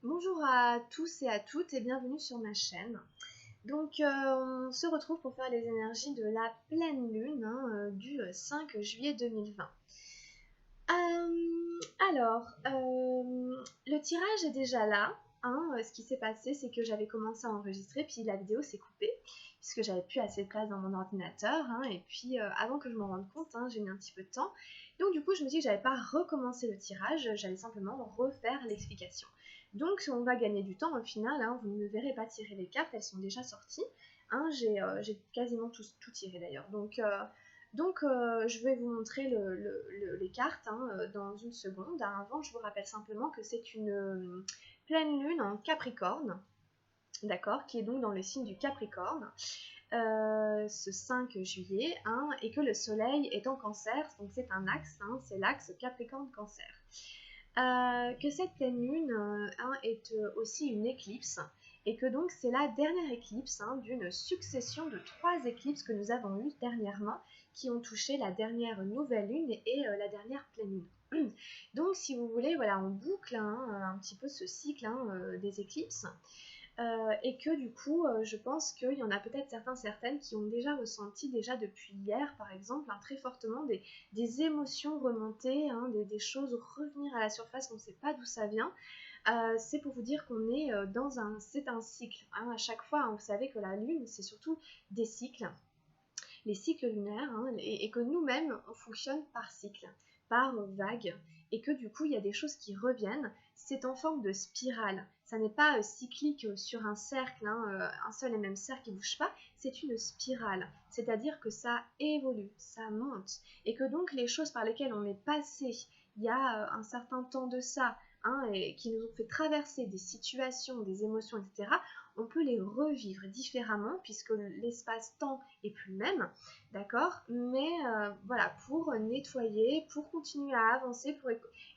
Bonjour à tous et à toutes et bienvenue sur ma chaîne. On se retrouve pour faire les énergies de la pleine lune du 5 juillet 2020. Le tirage est déjà là. Ce qui s'est passé, c'est que j'avais commencé à enregistrer, puis la vidéo s'est coupée, puisque j'avais plus assez de place dans mon ordinateur. Et puis, avant que je me rende compte, j'ai mis un petit peu de temps. Donc, du coup, je me suis dit que j'allais pas recommencer le tirage, j'allais simplement refaire l'explication. Donc, on va gagner du temps au final. Vous ne me verrez pas tirer les cartes, elles sont déjà sorties. J'ai quasiment tout tiré d'ailleurs. Je vais vous montrer les cartes dans une seconde. Avant, je vous rappelle simplement que c'est une pleine lune en Capricorne, d'accord, qui est donc dans le signe du Capricorne, ce 5 juillet, et que le soleil est en Cancer, donc c'est un axe, c'est l'axe Capricorne-Cancer. Que cette pleine lune est aussi une éclipse, et que donc c'est la dernière éclipse d'une succession de 3 éclipses que nous avons eues dernièrement, qui ont touché la dernière nouvelle lune et la dernière pleine lune. Donc si vous voulez, voilà, on boucle un petit peu ce cycle des éclipses. Et que du coup, je pense qu'il y en a peut-être certaines qui ont déjà ressenti, déjà depuis hier par exemple, très fortement des émotions remonter, des choses revenir à la surface, on ne sait pas d'où ça vient. C'est pour vous dire qu'on est c'est un cycle. À chaque fois, vous savez que la lune, c'est surtout des cycles, les cycles lunaires, et que nous-mêmes, on fonctionne par cycle, par vague, et que du coup, il y a des choses qui reviennent. C'est en forme de spirale. Ça n'est pas cyclique sur un cercle, un seul et même cercle qui ne bouge pas, c'est une spirale. C'est-à-dire que ça évolue, ça monte, et que donc les choses par lesquelles on est passé il y a un certain temps de ça, et qui nous ont fait traverser des situations, des émotions, etc., on peut les revivre différemment puisque l'espace-temps est plus le même, d'accord? Mais voilà, pour nettoyer, pour continuer à avancer,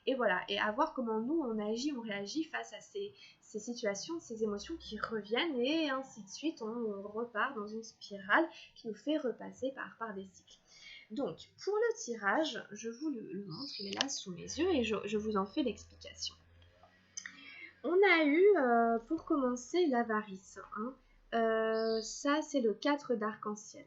et voilà, et à voir comment nous on agit, on réagit face à ces situations, ces émotions qui reviennent, et ainsi de suite, on repart dans une spirale qui nous fait repasser par des cycles. Donc, pour le tirage, je vous le montre, il est là sous mes yeux et je vous en fais l'explication. On a eu, pour commencer, l'avarice. Ça, c'est le 4 d'arc-en-ciel.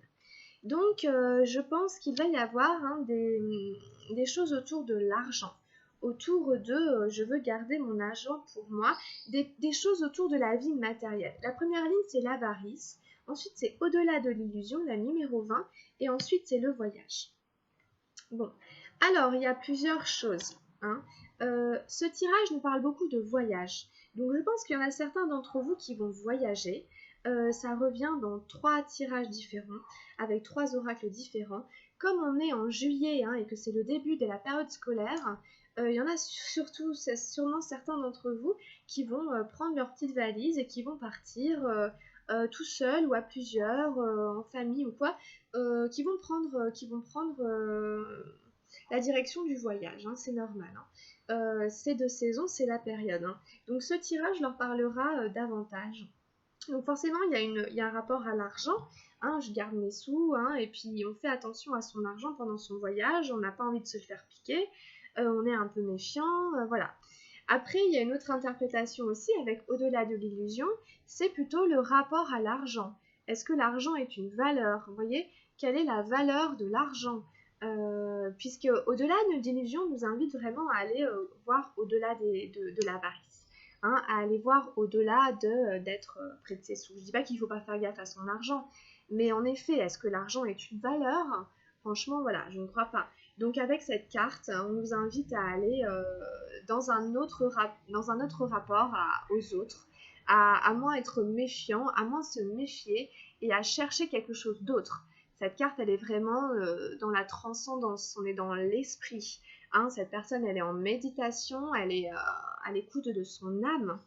Donc, je pense qu'il va y avoir des choses autour de l'argent, autour de je veux garder mon argent pour moi, des choses autour de la vie matérielle. La première ligne, c'est l'avarice. Ensuite, c'est au-delà de l'illusion, la numéro 20. Et ensuite, c'est le voyage. Bon, alors, il y a plusieurs choses. Ce tirage nous parle beaucoup de voyage. Donc, je pense qu'il y en a certains d'entre vous qui vont voyager. Ça revient dans 3 tirages différents, avec 3 oracles différents. Comme on est en juillet et que c'est le début de la période scolaire, il y en a sûrement certains d'entre vous qui vont prendre leur petite valise et qui vont partir tout seuls ou à plusieurs, en famille ou quoi, qui vont prendre la direction du voyage, c'est normal. C'est de saison, c'est la période. Donc ce tirage leur parlera davantage. Donc forcément, il y a un rapport à l'argent. Je garde mes sous, et puis on fait attention à son argent pendant son voyage. On n'a pas envie de se le faire piquer. On est un peu méfiant, voilà. Après, il y a une autre interprétation aussi avec au-delà de l'illusion. C'est plutôt le rapport à l'argent. Est-ce que l'argent est une valeur? Vous voyez, quelle est la valeur de l'argent? Puisque au-delà de l'illusion nous invite vraiment à aller voir au-delà de l'avarice. À aller voir au-delà d'être près de ses sous. Je ne dis pas qu'il ne faut pas faire gaffe à son argent, mais en effet, est-ce que l'argent est une valeur? Franchement, voilà, je ne crois pas. Donc avec cette carte, on nous invite à aller dans un autre rapport aux autres, à moins être méfiant, à moins se méfier et à chercher quelque chose d'autre. Cette carte, elle est vraiment dans la transcendance, on est dans l'esprit. Cette personne, elle est en méditation, elle est à l'écoute de son âme.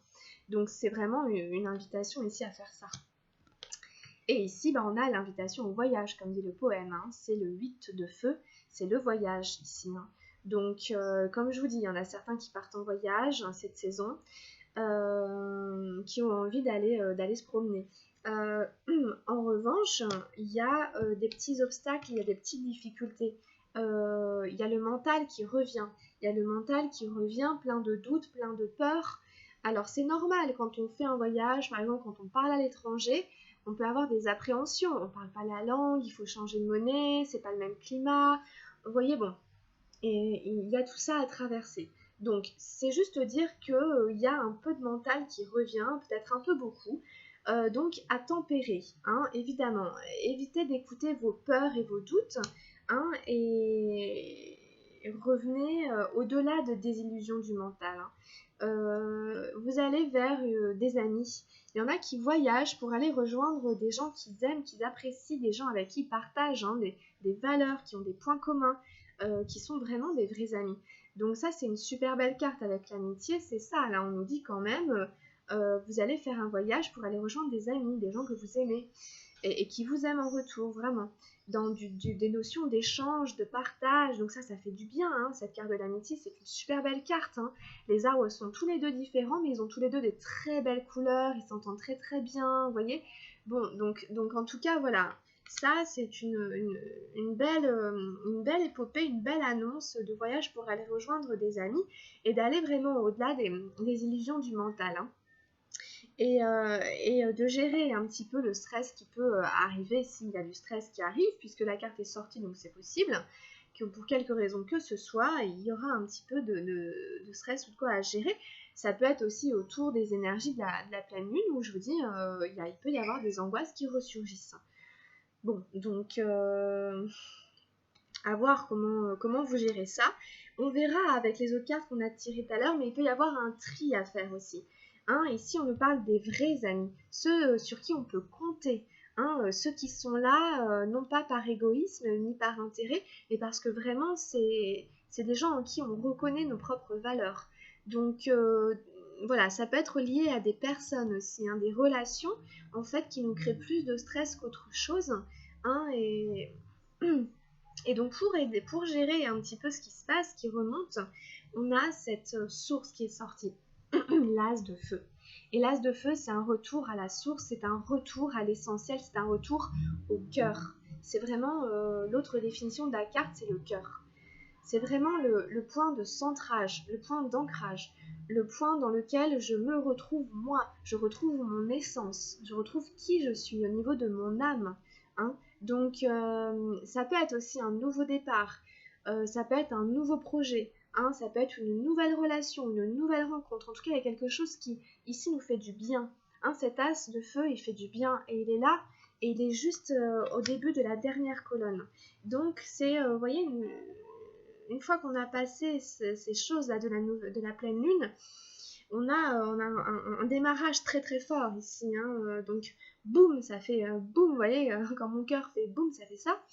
Donc c'est vraiment une invitation ici à faire ça. Et ici, on a l'invitation au voyage, comme dit le poème. C'est le 8 de feu, c'est le voyage ici. Donc, comme je vous dis, il y en a certains qui partent en voyage cette saison, qui ont envie d'aller se promener. En revanche, il y a des petits obstacles, il y a des petites difficultés. Il y a le mental qui revient. Il y a le mental qui revient plein de doutes, plein de peurs. Alors c'est normal quand on fait un voyage, par exemple quand on parle à l'étranger, on peut avoir des appréhensions. On ne parle pas la langue, il faut changer de monnaie, c'est pas le même climat. Vous voyez, bon, et il y a tout ça à traverser. Donc c'est juste dire qu'il y a un peu de mental qui revient, peut-être un peu beaucoup. Donc à tempérer, hein, évidemment. Évitez d'écouter vos peurs et vos doutes, hein, et revenez au-delà de désillusions du mental, hein. Vous allez vers des amis. Il y en a qui voyagent pour aller rejoindre des gens qu'ils aiment, qu'ils apprécient, des gens avec qui ils partagent, hein, des valeurs, qui ont des points communs, qui sont vraiment des vrais amis. Donc ça, c'est une super belle carte avec l'amitié, c'est ça. Là, on nous dit quand même, vous allez faire un voyage pour aller rejoindre des amis, des gens que vous aimez et qui vous aiment en retour, vraiment. Dans des notions d'échange, de partage, donc ça fait du bien, hein. Cette carte de l'amitié, c'est une super belle carte, hein. Les arbres sont tous les deux différents, mais ils ont tous les deux des très belles couleurs, ils s'entendent très très bien, vous voyez. Bon, donc en tout cas, voilà, ça c'est une belle épopée, une belle annonce de voyage pour aller rejoindre des amis et d'aller vraiment au-delà des illusions du mental, hein. Et de gérer un petit peu le stress qui peut arriver s'il y a du stress qui arrive, puisque la carte est sortie, donc c'est possible que pour quelque raison que ce soit, il y aura un petit peu de stress ou de quoi à gérer. Ça peut être aussi autour des énergies de la pleine lune, où je vous dis, il peut y avoir des angoisses qui ressurgissent. Bon, donc à voir comment vous gérez ça. On verra avec les autres cartes qu'on a tirées tout à l'heure, mais il peut y avoir un tri à faire aussi. Hein, ici, on nous parle des vrais amis, ceux sur qui on peut compter. Hein, ceux qui sont là, non pas par égoïsme ni par intérêt, mais parce que vraiment, c'est des gens en qui on reconnaît nos propres valeurs. Donc, voilà, ça peut être lié à des personnes aussi, hein, des relations, en fait, qui nous créent plus de stress qu'autre chose. Hein, et donc pour gérer un petit peu ce qui se passe, qui remonte, on a cette source qui est sortie, l'as de feu. Et l'as de feu, c'est un retour à la source, c'est un retour à l'essentiel, c'est un retour au cœur. C'est vraiment l'autre définition de la carte, c'est le cœur. C'est vraiment le point de centrage, le point d'ancrage, le point dans lequel je me retrouve moi, je retrouve mon essence, je retrouve qui je suis au niveau de mon âme, hein. Donc ça peut être aussi un nouveau départ, ça peut être un nouveau projet, hein, ça peut être une nouvelle relation, une nouvelle rencontre. En tout cas, il y a quelque chose qui ici nous fait du bien, hein. Cet as de feu, il fait du bien et il est là et il est juste au début de la dernière colonne. Donc c'est, vous voyez, une fois qu'on a passé ces choses-là de la pleine lune, on a un démarrage très très fort ici, hein. Donc boum, ça fait boum, vous voyez, quand mon cœur fait boum, ça fait ça.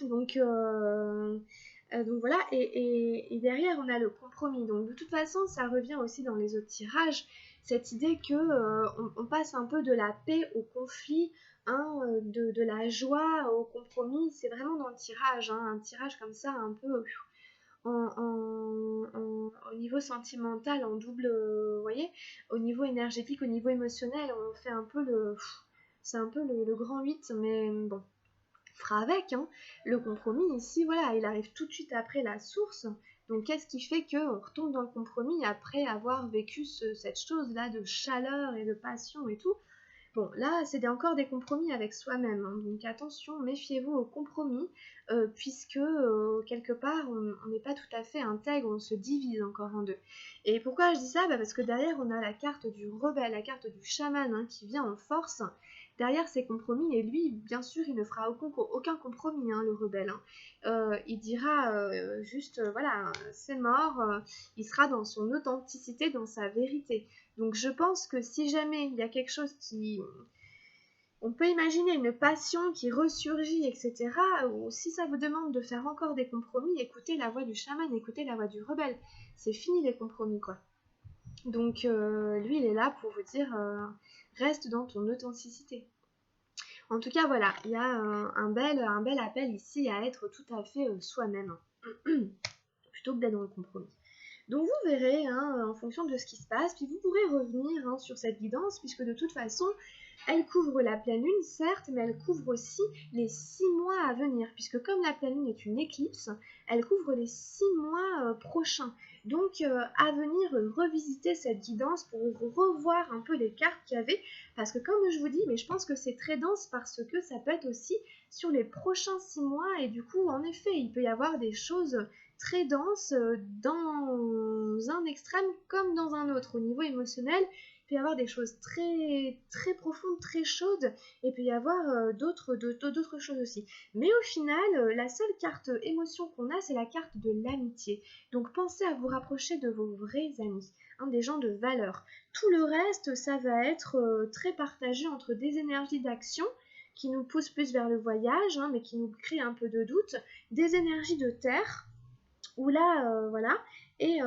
Donc voilà, et derrière on a le compromis. Donc de toute façon, ça revient aussi dans les autres tirages, cette idée que on passe un peu de la paix au conflit, hein, de la joie au compromis. C'est vraiment dans le tirage, hein, un tirage comme ça, un peu au niveau sentimental, en double, vous voyez, au niveau énergétique, au niveau émotionnel, on fait un peu c'est un peu le grand 8, mais bon, fera avec, hein. Le compromis ici, voilà, il arrive tout de suite après la source. Donc qu'est-ce qui fait qu'on retombe dans le compromis après avoir vécu cette chose-là de chaleur et de passion et tout? Bon, là, c'est encore des compromis avec soi-même, hein. Donc attention, méfiez-vous aux compromis, puisque quelque part, on n'est pas tout à fait intègre, on se divise encore en deux. Et pourquoi je dis ça? Parce que derrière, on a la carte du rebelle, la carte du chaman, hein, qui vient en force derrière ces compromis. Et lui, bien sûr, il ne fera aucun compromis, hein, le rebelle, hein. Il dira juste, voilà, c'est mort, il sera dans son authenticité, dans sa vérité. Donc je pense que si jamais il y a quelque chose qui... On peut imaginer une passion qui ressurgit, etc. Ou si ça vous demande de faire encore des compromis, écoutez la voix du chaman, écoutez la voix du rebelle. C'est fini les compromis, quoi. Donc lui, il est là pour vous dire, reste dans ton authenticité. En tout cas, voilà, il y a un bel appel ici à être tout à fait soi-même, plutôt que d'être dans le compromis. Donc vous verrez hein, en fonction de ce qui se passe, puis vous pourrez revenir hein, sur cette guidance, puisque de toute façon, elle couvre la pleine lune, certes, mais elle couvre aussi les 6 mois à venir, puisque comme la pleine lune est une éclipse, elle couvre les 6 mois prochains. Donc à venir revisiter cette guidance pour revoir un peu les cartes qu'il y avait, parce que comme je vous dis, mais je pense que c'est très dense parce que ça peut être aussi sur les prochains 6 mois, et du coup, en effet, il peut y avoir des choses très denses dans un extrême comme dans un autre. Au niveau émotionnel, il peut y avoir des choses très, très profondes, très chaudes, et il peut y avoir d'autres choses aussi. Mais au final, la seule carte émotion qu'on a, c'est la carte de l'amitié. Donc pensez à vous rapprocher de vos vrais amis, hein, des gens de valeur. Tout le reste, ça va être très partagé entre des énergies d'action qui nous poussent plus vers le voyage, hein, mais qui nous créent un peu de doute, des énergies de terre, où là, voilà, et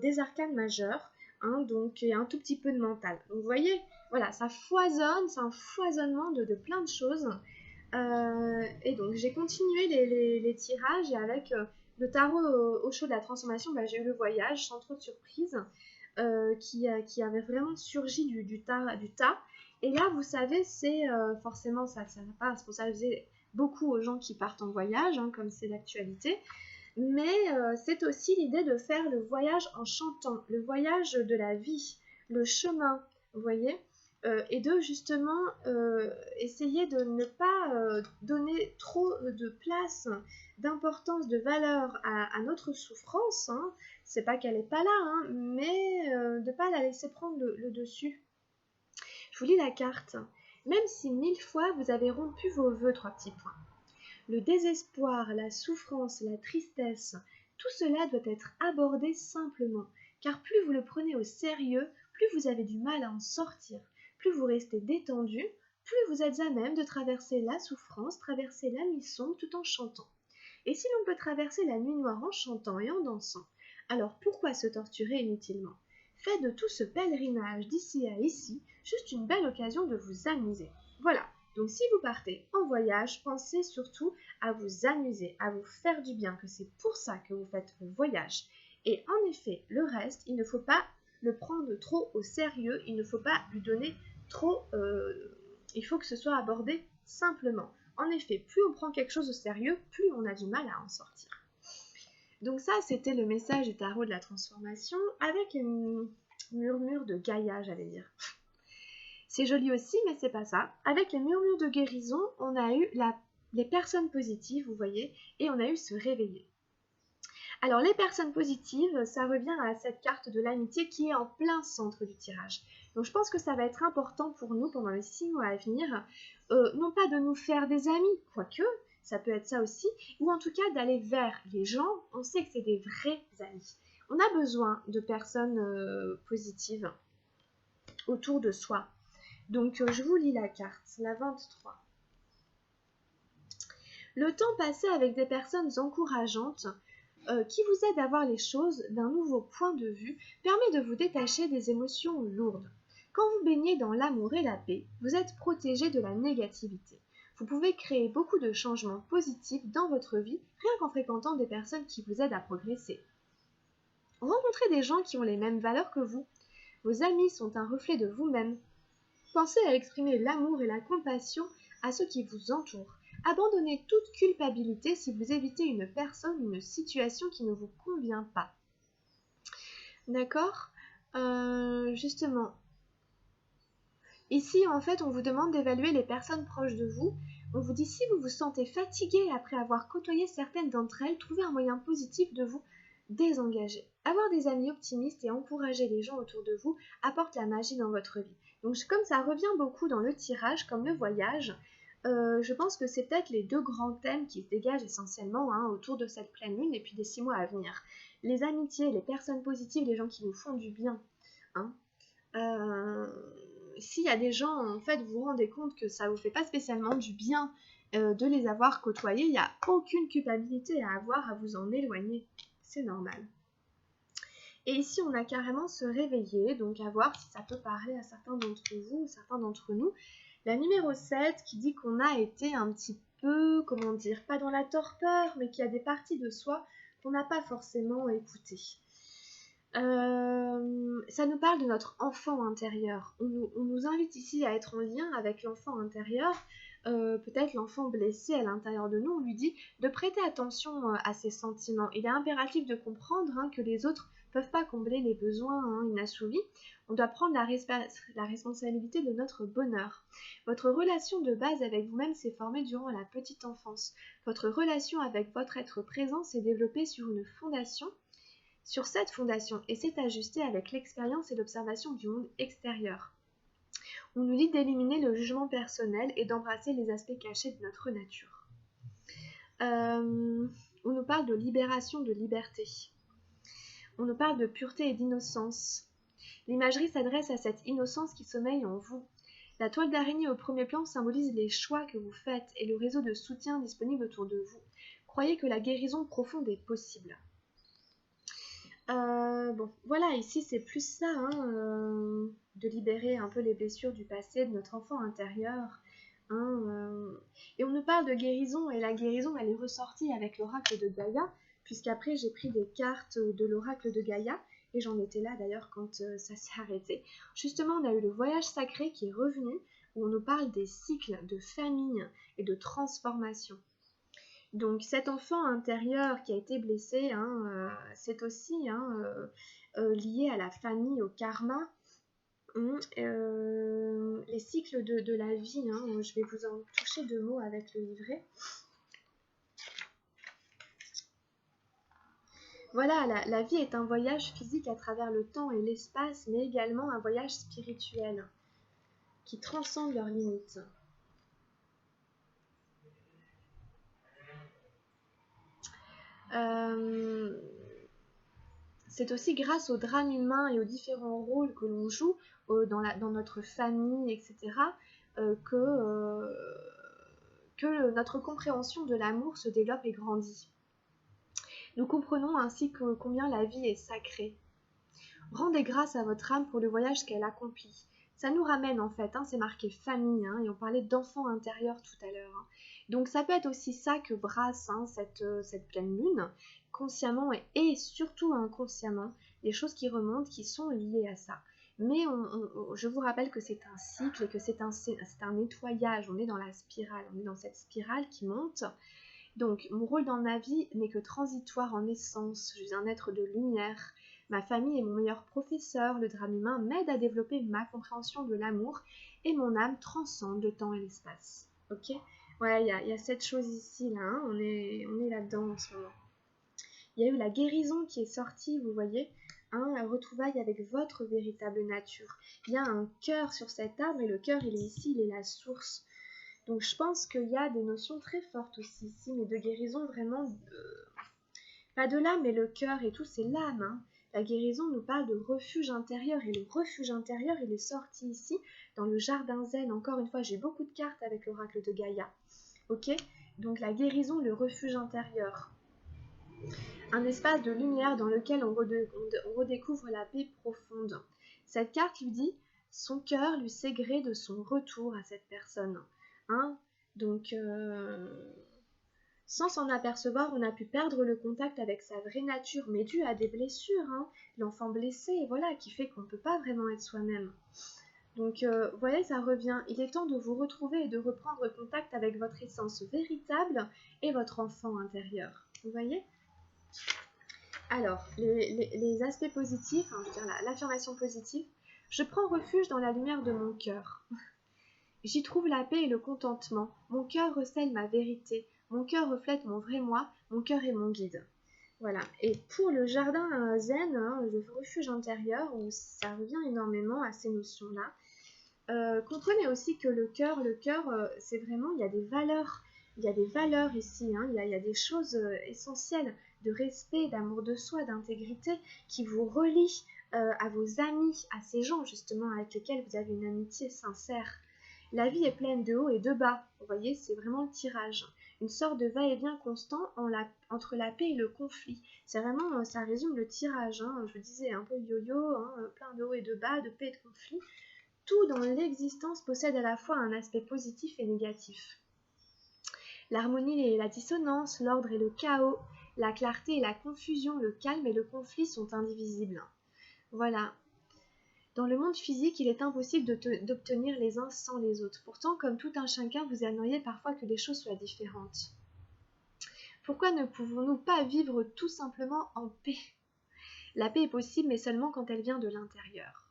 des arcanes majeurs, hein, donc et un tout petit peu de mental. Donc vous voyez, voilà, ça foisonne, c'est un foisonnement de plein de choses. Et donc j'ai continué les tirages, et avec le tarot au chaud de la transformation, bah, j'ai eu le voyage sans trop de surprise, qui avait vraiment surgi du tas. Et là, vous savez, c'est forcément ça va pas responsabiliser beaucoup aux gens qui partent en voyage, hein, comme c'est l'actualité. Mais c'est aussi l'idée de faire le voyage en chantant, le voyage de la vie, le chemin, vous voyez, et de justement essayer de ne pas donner trop de place, d'importance, de valeur à notre souffrance, hein. C'est pas qu'elle n'est pas là, hein, mais de ne pas la laisser prendre le dessus. Je vous lis la carte. Même si 1000 fois vous avez rompu vos vœux, 3 petits points. Le désespoir, la souffrance, la tristesse, tout cela doit être abordé simplement, car plus vous le prenez au sérieux, plus vous avez du mal à en sortir, plus vous restez détendu, plus vous êtes à même de traverser la souffrance, traverser la nuit sombre tout en chantant. Et si l'on peut traverser la nuit noire en chantant et en dansant, alors pourquoi se torturer inutilement? Faites de tout ce pèlerinage d'ici à ici juste une belle occasion de vous amuser. Voilà. Donc si vous partez en voyage, pensez surtout à vous amuser, à vous faire du bien, que c'est pour ça que vous faites le voyage. Et en effet, le reste, il ne faut pas le prendre trop au sérieux, il ne faut pas lui donner trop... il faut que ce soit abordé simplement. En effet, plus on prend quelque chose au sérieux, plus on a du mal à en sortir. Donc ça, c'était le message du tarot de la transformation, avec une murmure de Gaïa, j'allais dire. C'est joli aussi, mais c'est pas ça. Avec les murmures de guérison, on a eu les personnes positives, vous voyez, et on a eu se réveiller. Alors les personnes positives, ça revient à cette carte de l'amitié qui est en plein centre du tirage. Donc je pense que ça va être important pour nous pendant les 6 mois à venir, non pas de nous faire des amis, quoique, ça peut être ça aussi, ou en tout cas d'aller vers les gens, on sait que c'est des vrais amis. On a besoin de personnes positives autour de soi. Donc je vous lis la carte, la 23. Le temps passé avec des personnes encourageantes qui vous aident à voir les choses d'un nouveau point de vue permet de vous détacher des émotions lourdes. Quand vous baignez dans l'amour et la paix, vous êtes protégé de la négativité. Vous pouvez créer beaucoup de changements positifs dans votre vie rien qu'en fréquentant des personnes qui vous aident à progresser. Rencontrez des gens qui ont les mêmes valeurs que vous. Vos amis sont un reflet de vous-même. Pensez à exprimer l'amour et la compassion à ceux qui vous entourent. Abandonnez toute culpabilité si vous évitez une personne ou une situation qui ne vous convient pas. D'accord ? Justement, ici en fait on vous demande d'évaluer les personnes proches de vous. On vous dit si vous vous sentez fatigué après avoir côtoyé certaines d'entre elles, trouvez un moyen positif de vous désengager. Avoir des amis optimistes et encourager les gens autour de vous apporte la magie dans votre vie. Donc comme ça revient beaucoup dans le tirage, comme le voyage, je pense que c'est peut-être les deux grands thèmes qui se dégagent essentiellement hein, autour de cette pleine lune et puis des 6 mois à venir. Les amitiés, les personnes positives, les gens qui nous font du bien. Hein. S'il y a des gens, en fait, vous vous rendez compte que ça vous fait pas spécialement du bien de les avoir côtoyés, il n'y a aucune culpabilité à avoir à vous en éloigner. C'est normal. Et ici, on a carrément se réveiller, donc à voir si ça peut parler à certains d'entre vous, certains d'entre nous. La numéro 7 qui dit qu'on a été un petit peu, comment dire, pas dans la torpeur, mais qu'il y a des parties de soi qu'on n'a pas forcément écoutées. Ça nous parle de notre enfant intérieur. On nous invite ici à être en lien avec l'enfant intérieur, peut-être l'enfant blessé à l'intérieur de nous. On lui dit de prêter attention à ses sentiments. Il est impératif de comprendre que les autres ne peuvent pas combler les besoins inassouvis. On doit prendre la responsabilité de notre bonheur. Votre relation de base avec vous-même s'est formée durant la petite enfance. Votre relation avec votre être présent s'est développée sur une fondation. Sur cette fondation, et s'est ajustée avec l'expérience et l'observation du monde extérieur. On nous dit d'éliminer le jugement personnel et d'embrasser les aspects cachés de notre nature. On nous parle de libération, de liberté. On nous parle de pureté et d'innocence. L'imagerie s'adresse à cette innocence qui sommeille en vous. La toile d'araignée au premier plan symbolise les choix que vous faites et le réseau de soutien disponible autour de vous. Croyez que la guérison profonde est possible. Bon, voilà, ici c'est plus ça, de libérer un peu les blessures du passé, de notre enfant intérieur. Et on nous parle de guérison, et la guérison elle est ressortie avec l'oracle de Gaïa, puisqu'après j'ai pris des cartes de l'oracle de Gaïa, et j'en étais là d'ailleurs quand ça s'est arrêté. Justement, on a eu le voyage sacré qui est revenu, où on nous parle des cycles de famille et de transformation. Donc cet enfant intérieur qui a été blessé, c'est aussi lié à la famille, au karma, les cycles de la vie. Je vais vous en toucher 2 mots avec le livret. Voilà, la vie est un voyage physique à travers le temps et l'espace, mais également un voyage spirituel qui transcende leurs limites. C'est aussi grâce au drame humain et aux différents rôles que l'on joue dans notre famille, etc., que notre compréhension de l'amour se développe et grandit. Nous comprenons ainsi combien la vie est sacrée. Rendez grâce à votre âme pour le voyage qu'elle accomplit. Ça nous ramène en fait, c'est marqué famille, et on parlait d'enfant intérieur tout à l'heure. Donc ça peut être aussi ça que brasse cette pleine lune, consciemment et surtout inconsciemment, des choses qui remontent, qui sont liées à ça. Mais je vous rappelle que c'est un cycle et que c'est un nettoyage, on est dans la spirale, on est dans cette spirale qui monte. Donc mon rôle dans ma vie n'est que transitoire en essence, je suis un être de lumière. Ma famille est mon meilleur professeur, le drame humain m'aide à développer ma compréhension de l'amour et mon âme transcende le temps et l'espace. Ok? Voilà, il y a cette chose ici, là, on est là-dedans en ce moment. Il y a eu la guérison qui est sortie, vous voyez, la retrouvaille avec votre véritable nature. Il y a un cœur sur cet arbre et le cœur, il est ici, il est la source. Donc je pense qu'il y a des notions très fortes aussi ici, mais de guérison vraiment, pas de l'âme, mais le cœur et tout, c'est l'âme. La guérison nous parle de refuge intérieur, et le refuge intérieur, il est sorti ici, dans le jardin zen. Encore une fois, j'ai beaucoup de cartes avec l'oracle de Gaïa. Ok? Donc la guérison, le refuge intérieur. Un espace de lumière dans lequel on redécouvre la paix profonde. Cette carte lui dit, son cœur lui sait gré de son retour à cette personne. Donc, sans s'en apercevoir, on a pu perdre le contact avec sa vraie nature, mais dû à des blessures, l'enfant blessé, voilà, qui fait qu'on ne peut pas vraiment être soi-même. Donc, vous voyez, ça revient. Il est temps de vous retrouver et de reprendre contact avec votre essence véritable et votre enfant intérieur. Vous voyez ? Alors, les aspects positifs, je veux dire l'affirmation positive, je prends refuge dans la lumière de mon cœur. J'y trouve la paix et le contentement. Mon cœur recèle ma vérité. Mon cœur reflète mon vrai moi. Mon cœur est mon guide. Voilà. Et pour le jardin zen, le refuge intérieur, où ça revient énormément à ces notions-là. Comprenez aussi que le cœur, c'est vraiment, il y a des valeurs ici. Il y a des choses essentielles de respect, d'amour de soi, d'intégrité qui vous relient à vos amis, à ces gens justement avec lesquels vous avez une amitié sincère. La vie est pleine de hauts et de bas, vous voyez, c'est vraiment le tirage. Une sorte de va-et-vient constant entre la paix et le conflit. C'est vraiment, ça résume le tirage, je vous disais, un peu yo-yo, plein de hauts et de bas, de paix et de conflit. Tout dans l'existence possède à la fois un aspect positif et négatif. L'harmonie et la dissonance, l'ordre et le chaos, la clarté et la confusion, le calme et le conflit sont indivisibles. Voilà. Dans le monde physique, il est impossible d'obtenir les uns sans les autres. Pourtant, comme tout un chacun, vous aimeriez parfois que les choses soient différentes. Pourquoi ne pouvons-nous pas vivre tout simplement en paix? La paix est possible, mais seulement quand elle vient de l'intérieur.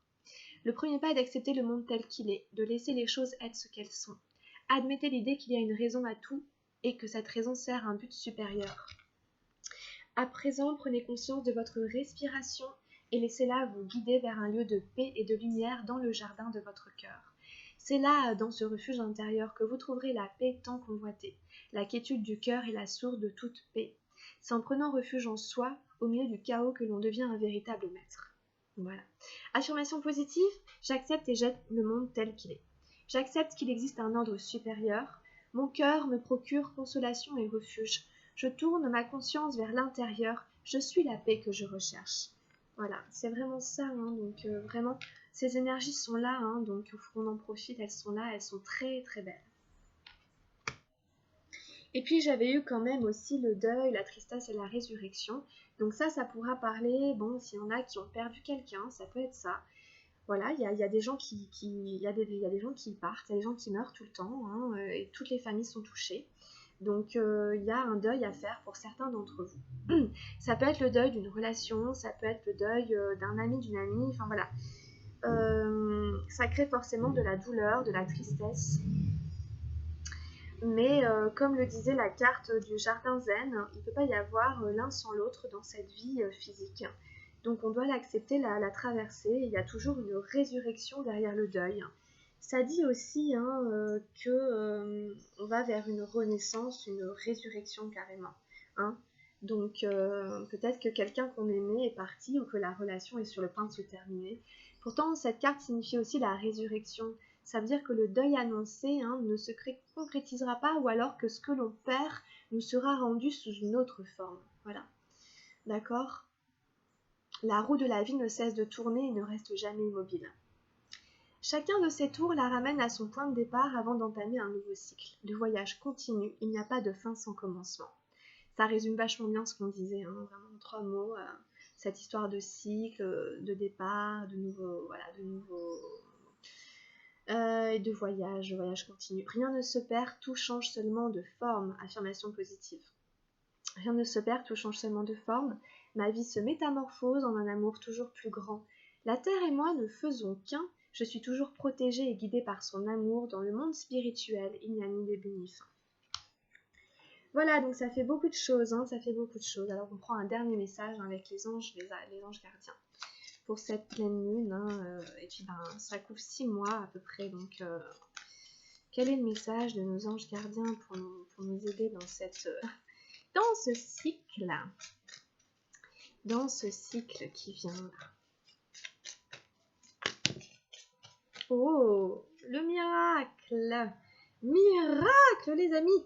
Le premier pas est d'accepter le monde tel qu'il est, de laisser les choses être ce qu'elles sont. Admettez l'idée qu'il y a une raison à tout et que cette raison sert un but supérieur. À présent, prenez conscience de votre respiration et laissez-la vous guider vers un lieu de paix et de lumière dans le jardin de votre cœur. C'est là, dans ce refuge intérieur, que vous trouverez la paix tant convoitée. La quiétude du cœur est la source de toute paix. C'est en prenant refuge en soi, au milieu du chaos, que l'on devient un véritable maître. Voilà. Affirmation positive, j'accepte et jette le monde tel qu'il est. J'accepte qu'il existe un ordre supérieur. Mon cœur me procure consolation et refuge. Je tourne ma conscience vers l'intérieur. Je suis la paix que je recherche. Voilà, c'est vraiment ça. Donc vraiment, ces énergies sont là. Donc il faut qu'on en profite. Elles sont là. Elles sont très très belles. Et puis j'avais eu quand même aussi le deuil, la tristesse et la résurrection. Donc ça pourra parler, bon, s'il y en a qui ont perdu quelqu'un, ça peut être ça. Voilà, il y a des gens il y a des gens qui partent, il y a des gens qui meurent tout le temps, et toutes les familles sont touchées. Donc il y a un deuil à faire pour certains d'entre vous. Ça peut être le deuil d'une relation, ça peut être le deuil d'un ami, d'une amie, enfin voilà. Ça crée forcément de la douleur, de la tristesse. Mais comme le disait la carte du jardin zen, il ne peut pas y avoir l'un sans l'autre dans cette vie physique. Donc on doit l'accepter, la traverser. Il y a toujours une résurrection derrière le deuil. Ça dit aussi que on va vers une renaissance, une résurrection carrément. Donc peut-être que quelqu'un qu'on aimait est parti ou que la relation est sur le point de se terminer. Pourtant, cette carte signifie aussi la résurrection. Ça veut dire que le deuil annoncé ne se concrétisera pas, ou alors que ce que l'on perd nous sera rendu sous une autre forme. Voilà. D'accord ? La roue de la vie ne cesse de tourner et ne reste jamais immobile. Chacun de ces tours la ramène à son point de départ avant d'entamer un nouveau cycle. Le voyage continue, il n'y a pas de fin sans commencement. Ça résume vachement bien ce qu'on disait, vraiment en 3 mots. Cette histoire de cycle, de départ, de nouveau, et de voyage continu. Rien ne se perd, tout change seulement de forme. Affirmation positive. Rien ne se perd, tout change seulement de forme. Ma vie se métamorphose en un amour toujours plus grand. La terre et moi ne faisons qu'un. Je suis toujours protégée et guidée par son amour. Dans le monde spirituel, il n'y a ni début ni fin. Voilà, donc ça fait beaucoup de choses, ça fait beaucoup de choses. Alors on prend un dernier message avec les anges gardiens pour cette pleine lune, et puis ça couvre 6 mois à peu près. Donc quel est le message de nos anges gardiens pour nous aider dans ce cycle qui vient là? Oh, le miracle les amis.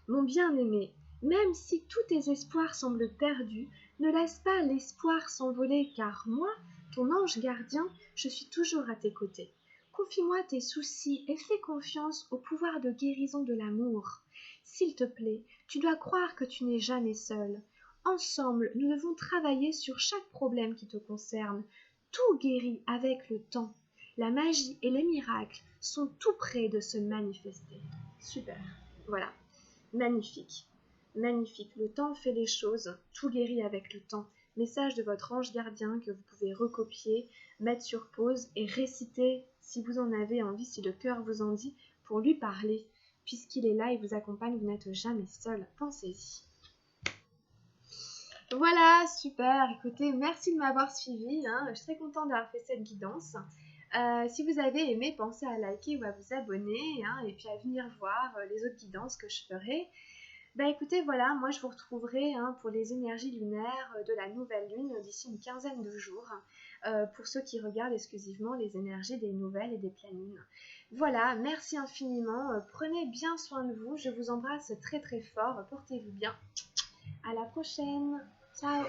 Mon bien-aimé, même si tous tes espoirs semblent perdus, ne laisse pas l'espoir s'envoler, car moi, ton ange gardien, je suis toujours à tes côtés. Confie-moi tes soucis et fais confiance au pouvoir de guérison de l'amour. S'il te plaît, tu dois croire que tu n'es jamais seul. Ensemble, nous devons travailler sur chaque problème qui te concerne. Tout guérit avec le temps. La magie et les miracles sont tout près de se manifester. Super, voilà. Magnifique, magnifique. Le temps fait les choses, tout guérit avec le temps. Message de votre ange gardien que vous pouvez recopier, mettre sur pause et réciter si vous en avez envie, si le cœur vous en dit, pour lui parler. Puisqu'il est là et vous accompagne, vous n'êtes jamais seul. Pensez-y. Voilà, super. Écoutez, merci de m'avoir suivi. Je suis très contente d'avoir fait cette guidance. Si vous avez aimé, pensez à liker ou à vous abonner, et puis à venir voir les autres guidances que je ferai. Écoutez, voilà, moi je vous retrouverai pour les énergies lunaires de la nouvelle lune d'ici une quinzaine de jours, pour ceux qui regardent exclusivement les énergies des nouvelles et des pleines lunes. Voilà, merci infiniment, prenez bien soin de vous, je vous embrasse très très fort, portez-vous bien, à la prochaine, ciao.